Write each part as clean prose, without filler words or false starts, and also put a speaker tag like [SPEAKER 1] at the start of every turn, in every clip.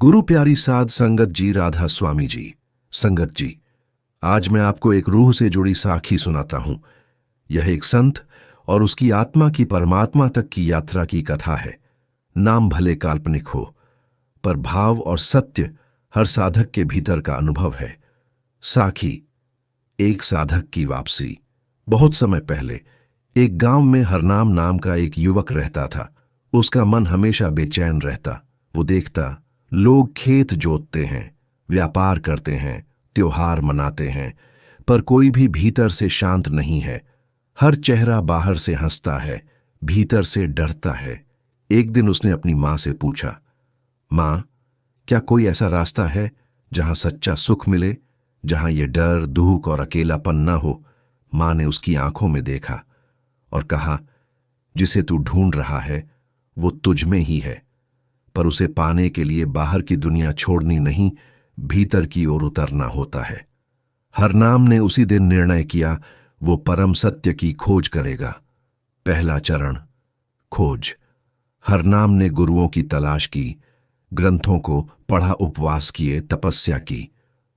[SPEAKER 1] गुरु प्यारी साध संगत जी, राधा स्वामी जी। संगत जी, आज मैं आपको एक रूह से जुड़ी साखी सुनाता हूं। यह एक संत और उसकी आत्मा की परमात्मा तक की यात्रा की कथा है। नाम भले काल्पनिक हो, पर भाव और सत्य हर साधक के भीतर का अनुभव है। साखी। एक साधक की वापसी। बहुत समय पहले एक गांव में हरनाम नाम का एक युवक रहता था। उसका मन हमेशा बेचैन रहता। वो देखता, लोग खेत जोतते हैं, व्यापार करते हैं, त्योहार मनाते हैं, पर कोई भी भीतर से शांत नहीं है। हर चेहरा बाहर से हंसता है, भीतर से डरता है। एक दिन उसने अपनी माँ से पूछा, माँ, क्या कोई ऐसा रास्ता है जहां सच्चा सुख मिले, जहां ये डर, दुख और अकेलापन न हो? माँ ने उसकी आंखों में देखा और कहा, जिसे तू ढूंढ रहा है वो तुझ में ही है, पर उसे पाने के लिए बाहर की दुनिया छोड़नी नहीं, भीतर की ओर उतरना होता है। हरनाम ने उसी दिन निर्णय किया, वो परम सत्य की खोज करेगा। पहला चरण, खोज। हरनाम ने गुरुओं की तलाश की, ग्रंथों को पढ़ा, उपवास किए, तपस्या की।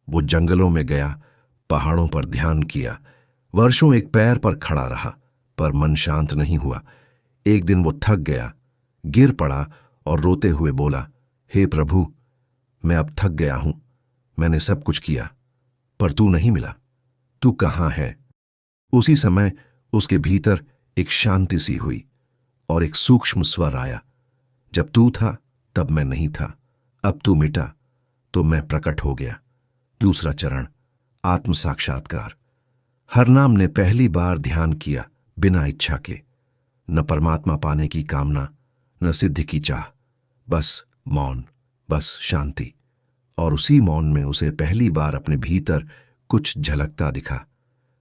[SPEAKER 1] वो जंगलों में गया, पहाड़ों पर ध्यान किया, वर्षों एक पैर पर खड़ा रहा, पर मन शांत नहीं हुआ। एक दिन वो थक गया, गिर पड़ा और रोते हुए बोला, हे प्रभु, मैं अब थक गया हूं। मैंने सब कुछ किया, पर तू नहीं मिला। तू कहाँ है? उसी समय उसके भीतर एक शांति सी हुई और एक सूक्ष्म स्वर आया, जब तू था तब मैं नहीं था, अब तू मिटा तो मैं प्रकट हो गया। दूसरा चरण, आत्म साक्षात्कार। हरनाम ने पहली बार ध्यान किया, बिना इच्छा के। न परमात्मा पाने की कामना, न सिद्धि की चाह, बस मौन, बस शांति। और उसी मौन में उसे पहली बार अपने भीतर कुछ झलकता दिखा,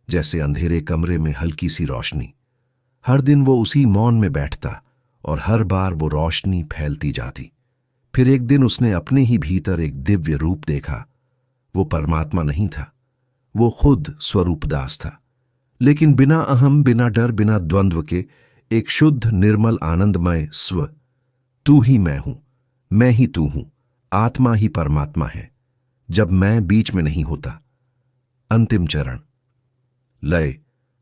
[SPEAKER 1] जैसे अंधेरे कमरे में हल्की सी रोशनी। हर दिन वो उसी मौन में बैठता और हर बार वो रोशनी फैलती जाती। फिर एक दिन उसने अपने ही भीतर एक दिव्य रूप देखा। वो परमात्मा नहीं था, वो खुद स्वरूपदास था, लेकिन बिना अहम, बिना डर, बिना द्वंद्व के एक शुद्ध, निर्मल, आनंदमय स्व। तू ही मैं ही तू हूं, आत्मा ही परमात्मा है, जब मैं बीच में नहीं होता। अंतिम चरण, लय।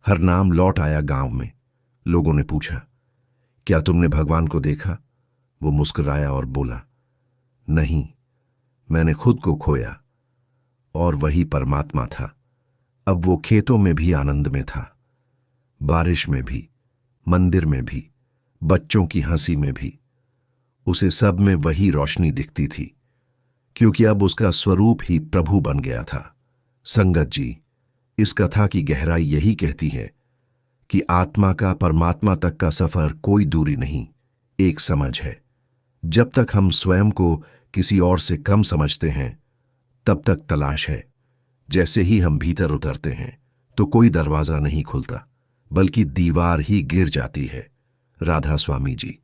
[SPEAKER 1] हरनाम लौट आया गांव में। लोगों ने पूछा, क्या तुमने भगवान को देखा? वो मुस्कुराया और बोला, नहीं, मैंने खुद को खोया और वही परमात्मा था। अब वो खेतों में भी आनंद में था, बारिश में भी, मंदिर में भी, बच्चों की हंसी में भी। उसे सब में वही रोशनी दिखती थी, क्योंकि अब उसका स्वरूप ही प्रभु बन गया था। संगत जी, इस कथा की गहराई यही कहती है कि आत्मा का परमात्मा तक का सफर कोई दूरी नहीं, एक समझ है। जब तक हम स्वयं को किसी और से कम समझते हैं, तब तक तलाश है। जैसे ही हम भीतर उतरते हैं तो कोई दरवाजा नहीं खुलता, बल्कि दीवार ही गिर जाती है। राधा स्वामी जी।